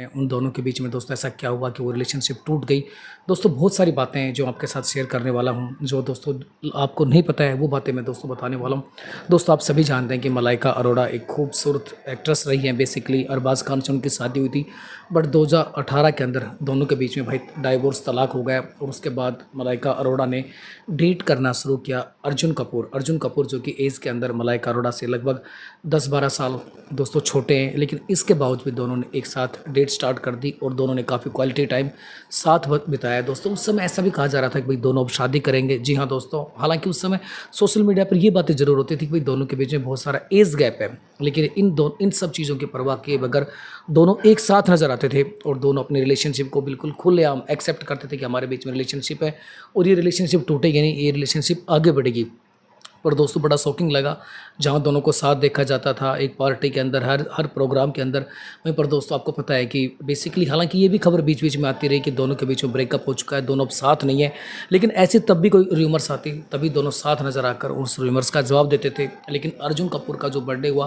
उन दोनों के बीच में दोस्तों ऐसा क्या हुआ कि वो रिलेशनशिप टूट गई। दोस्तों बहुत सारी बातें हैं जो आपके साथ शेयर करने वाला हूँ, जो दोस्तों आपको नहीं पता है वो बातें मैं दोस्तों बताने वाला हूँ। दोस्तों आप सभी जानते हैं कि मलाइका अरोड़ा एक खूबसूरत एक्ट्रेस रही हैं बेसिकली। अरबाज़ खान से उनकी शादी हुई थी, बट 2018 के अंदर दोनों के बीच में भाई डाइवोर्स तलाक हो गया। और उसके बाद मलाइका अरोड़ा ने डेट करना शुरू किया अर्जुन कपूर जो कि एज के अंदर मलाइका अरोड़ा से लगभग 10-12 साल दोस्तों छोटे हैं। लेकिन इसके बावजूद दोनों ने एक साथ डेट स्टार्ट कर दी और दोनों ने काफ़ी क्वालिटी टाइम साथ बिताया। दोस्तों उस समय ऐसा भी कहा जा रहा था कि भाई दोनों अब शादी करेंगे। जी हाँ दोस्तों, हालांकि उस समय सोशल मीडिया पर ये बातें ज़रूर होती थी कि भाई दोनों के बीच में बहुत सारा एज गैप है, लेकिन इन सब चीज़ों की परवाह किए बगैर दोनों एक साथ नज़र आते थे और दोनों अपने रिलेशनशिप को बिल्कुल खुलेआम एक्सेप्ट करते थे कि हमारे बीच में रिलेशनशिप है और ये रिलेशनशिप टूटेगी नहीं, ये रिलेशनशिप आगे बढ़ेगी। पर दोस्तों बड़ा शॉकिंग लगा जहाँ दोनों को साथ देखा जाता था एक पार्टी के अंदर, हर हर प्रोग्राम के अंदर। वहीं पर दोस्तों आपको पता है कि बेसिकली हालांकि ये भी खबर बीच बीच में आती रही कि दोनों के बीच में ब्रेकअप हो चुका है, दोनों अब साथ नहीं है। लेकिन ऐसे तब भी कोई र्यूमर्स आती तभी दोनों साथ नज़र आकर उस र्यूमर्स का जवाब देते थे। लेकिन अर्जुन कपूर का जो बर्थडे हुआ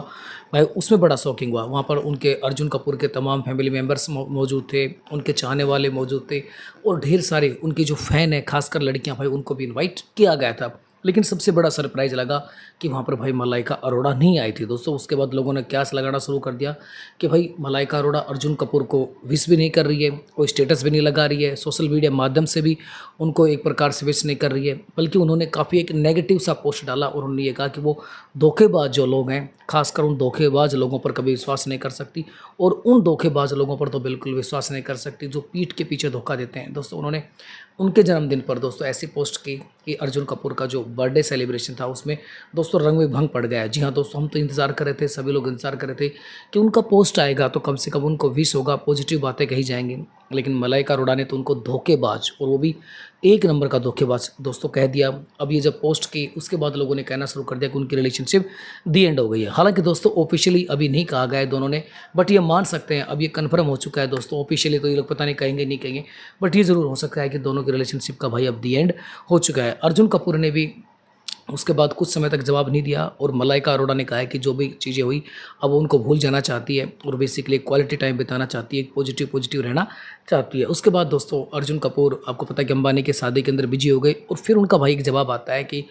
भाई उसमें बड़ा शॉकिंग हुआ। वहाँ पर उनके अर्जुन कपूर के तमाम फैमिली मेम्बर्स मौजूद थे, उनके चाहने वाले मौजूद थे और ढेर सारे उनके जो फ़ैन है खासकर लड़कियाँ भाई उनको भी इन्वाइट किया गया था। लेकिन सबसे बड़ा सरप्राइज़ लगा कि वहाँ पर भाई मलाइका अरोड़ा नहीं आई थी। दोस्तों उसके बाद लोगों ने क्यास लगाना शुरू कर दिया कि भाई मलाइका अरोड़ा अर्जुन कपूर को विश भी नहीं कर रही है, कोई स्टेटस भी नहीं लगा रही है, सोशल मीडिया माध्यम से भी उनको एक प्रकार से विश नहीं कर रही है। बल्कि उन्होंने काफ़ी एक नेगेटिव सा पोस्ट डाला और उन्होंने ये कहा कि वो धोखेबाज जो लोग हैं, खासकर उन धोखेबाज लोगों पर कभी विश्वास नहीं कर सकती और उन धोखेबाज लोगों पर तो बिल्कुल विश्वास नहीं कर सकती जो पीठ के पीछे धोखा देते हैं। दोस्तों उन्होंने उनके जन्मदिन पर दोस्तों ऐसी पोस्ट की कि अर्जुन कपूर का जो बर्थडे सेलिब्रेशन था उसमें दोस्तों रंग में भंग पड़ गया। जी हाँ दोस्तों, हम तो इंतज़ार कर रहे थे, सभी लोग इंतज़ार कर रहे थे कि उनका पोस्ट आएगा तो कम से कम उनको विश होगा, पॉजिटिव बातें कही जाएंगी। लेकिन मलाइका अरोड़ा ने तो उनको धोखेबाज, और वो भी एक नंबर का धोखेबाज दोस्तों कह दिया। अब ये जब पोस्ट की उसके बाद लोगों ने कहना शुरू कर दिया कि उनकी रिलेशनशिप दी एंड हो गई है। हालांकि दोस्तों ऑफिशियली अभी नहीं कहा गया है दोनों ने, बट ये मान सकते हैं अब ये कन्फर्म हो चुका है दोस्तों। ऑफिशियली तो ये लोग पता नहीं कहेंगे नहीं कहेंगे, बट ये ज़रूर हो सकता है कि दोनों की रिलेशनशिप का भाई अब दी एंड हो चुका है। अर्जुन कपूर ने भी उसके बाद कुछ समय तक जवाब नहीं दिया और मलाइका अरोड़ा ने कहा है कि जो भी चीज़ें हुई अब वो उनको भूल जाना चाहती है और बेसिकली क्वालिटी टाइम बिताना चाहती है, पॉजिटिव रहना चाहती है। उसके बाद दोस्तों अर्जुन कपूर आपको पता है कि अंबानी की शादी के अंदर बिजी हो गए और फिर उनका भाई एक जवाब आता है कि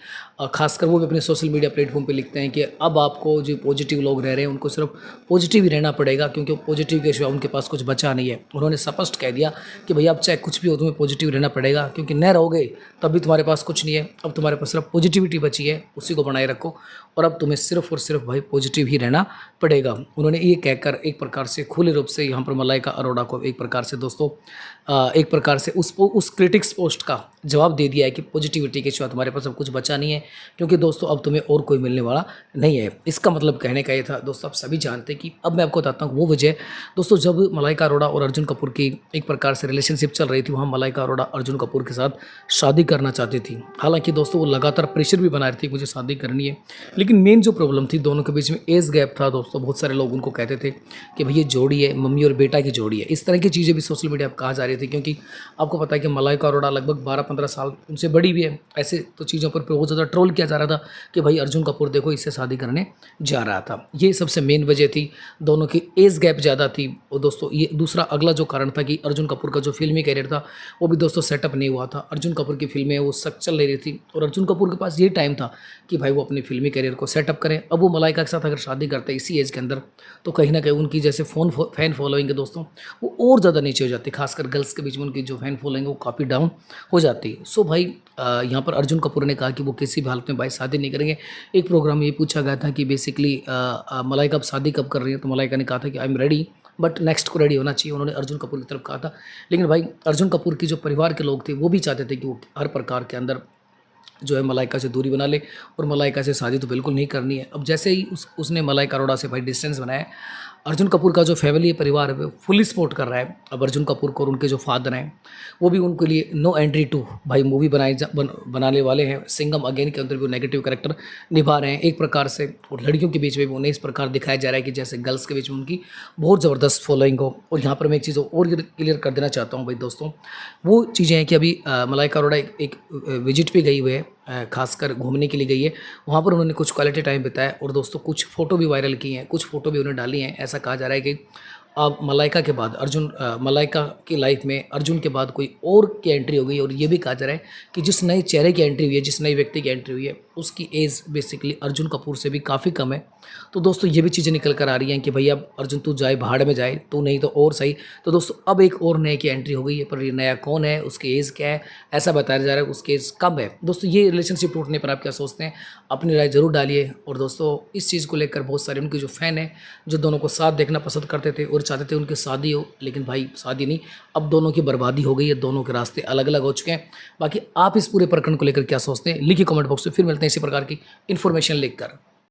खासकर वो भी अपने सोशल मीडिया प्लेटफॉर्म पे लिखते हैं कि अब आपको जो पॉजिटिव लोग रह रहे हैं उनको सिर्फ पॉजिटिव ही रहना पड़ेगा क्योंकि पॉजिटिव के सिवा उनके पास कुछ बचा नहीं है। उन्होंने स्पष्ट कह दिया कि भैया अब चाहे कुछ भी हो तुम्हें पॉजिटिव रहना पड़ेगा क्योंकि न रहोगे तब भी तुम्हारे पास कुछ नहीं है, अब तुम्हारे पास सिर्फ पॉजिटिविटी बची है, उसी को बनाए रखो और अब तुम्हें सिर्फ और सिर्फ भाई पॉजिटिव ही रहना पड़ेगा। उन्होंने ये कहकर एक प्रकार से खुले रूप से यहाँ पर मलाइका अरोड़ा को एक प्रकार से दोस्तों एक प्रकार से उस क्रिटिक्स पोस्ट का जवाब दे दिया है कि पॉजिटिविटी के सिवा तुम्हारे पास अब कुछ बचा नहीं है क्योंकि दोस्तों अब तुम्हें और कोई मिलने वाला नहीं है। इसका मतलब कहने का ये था दोस्तों, आप सभी जानते हैं कि अब मैं आपको बताता हूँ वो वजह। दोस्तों जब मलाइका अरोड़ा और अर्जुन कपूर की एक प्रकार से रिलेशनशिप चल रही थी वहाँ मलाइका अरोड़ा अर्जुन कपूर के साथ शादी करना चाहती थी। हालांकि दोस्तों वो लगातार प्रेशर भी बना रही थी मुझे शादी करनी है, लेकिन मेन जो प्रॉब्लम थी दोनों के बीच में एज गैप था। दोस्तों बहुत सारे लोग उनको कहते थे कि भाई ये जोड़ी है, मम्मी और बेटा की जोड़ी है, इस तरह की चीज़ें भी सोशल मीडिया पर कहा जा रही थी क्योंकि आपको पता है कि मलाइका अरोड़ा लगभग 12-15 साल उनसे बड़ी भी है। ऐसे तो चीज़ों पर बहुत ज़्यादा ट्रोल किया जा रहा था कि भाई अर्जुन कपूर देखो इससे शादी करने जा रहा था। ये सबसे मेन वजह थी, दोनों की एज गैप ज़्यादा थी। और दोस्तों ये दूसरा अगला जो कारण था कि अर्जुन कपूर का जो फिल्मी कैरियर था वो भी दोस्तों सेटअप नहीं हुआ था। अर्जुन कपूर की फिल्में वो सख्त चल रही थी और अर्जुन कपूर के पास ये टाइम था कि भाई वो अपनी फिल्मी कैरियर को सेटअप करें। अब वो मलाइका के साथ अगर शादी करते इसी एज के अंदर तो कहीं ना कहीं उनकी जैसे फैन फॉलोइंग है दोस्तों वो और ज़्यादा नीचे हो जाती, खासकर गर्ल्स के बीच में उनकी जो फैन फॉलोइंग है वो काफ़ी डाउन हो जाती है। सो भाई यहाँ पर अर्जुन कपूर ने कहा कि वो किसी भी हालत में भाई शादी नहीं करेंगे। एक प्रोग्राम में ये पूछा गया था कि बेसिकली मलाइका अब शादी कब कर रही है, तो मलाइका ने कहा था कि I am ready but next को रेडी होना चाहिए, उन्होंने अर्जुन कपूर की तरफ कहा था। लेकिन भाई अर्जुन कपूर की जो परिवार के लोग थे वो भी चाहते थे कि वो हर प्रकार के अंदर जो है मलाइका से दूरी बना ले और मलाइका से शादी तो बिल्कुल नहीं करनी है। अब जैसे ही उसने मलाइका अरोड़ा से भाई डिस्टेंस बनाया, अर्जुन कपूर का जो फैमिली परिवार है वो फुली सपोर्ट कर रहा है। अब अर्जुन कपूर को और उनके जो फादर हैं वो भी उनके लिए नो एंट्री टू भाई मूवी बनाने वाले हैं। सिंघम अगेन के अंदर भी वो नेगेटिव कैरेक्टर निभा रहे हैं एक प्रकार से, और लड़कियों के बीच में भी उन्हें इस प्रकार दिखाया जा रहा है कि जैसे गर्ल्स के बीच में उनकी बहुत ज़बरदस्त फॉलोइंग हो। और यहाँ पर मैं एक चीज़ और क्लियर कर देना चाहता हूँ भाई दोस्तों, वो चीज़ें हैं कि अभी मलाइका अरोड़ा एक विजिट पे गई हुई है, खासकर घूमने के लिए गई है। वहाँ पर उन्होंने कुछ क्वालिटी टाइम बिताया और दोस्तों कुछ फ़ोटो भी वायरल की हैं, कुछ फ़ोटो भी उन्होंने डाली हैं। ऐसा कहा जा रहा है कि अब मलाइका के बाद मलाइका की लाइफ में अर्जुन के बाद कोई और की एंट्री हो गई और ये भी कहा जा रहा है कि जिस नए चेहरे की एंट्री हुई है, जिस नए व्यक्ति की एंट्री हुई है, उसकी एज बेसिकली अर्जुन कपूर से भी काफ़ी कम है। तो दोस्तों ये भी चीज़ें निकल कर आ रही हैं कि भैया अर्जुन तू जाए भाड़ में जाए, तू नहीं तो और सही। तो दोस्तों अब एक और नए की एंट्री हो गई है, पर ये नया कौन है, उसकी एज क्या है, ऐसा बताया जा रहा है उसकी एज कम है। दोस्तों ये रिलेशनशिप टूटने पर आप क्या सोचते हैं, अपनी राय ज़रूर डालिए। और दोस्तों इस चीज़ को लेकर बहुत सारे उनके जो फ़ैन हैं, जो दोनों को साथ देखना पसंद करते थे और चाहते थे उनकी शादी हो, लेकिन भाई शादी नहीं, अब दोनों की बर्बादी हो गई है, दोनों के रास्ते अलग अलग हो चुके हैं। बाकी आप इस पूरे प्रकरण को लेकर क्या सोचते हैं, लिखिए कमेंट बॉक्स में। फिर मिलते हैं इसी प्रकार की इन्फॉर्मेशन लेकर।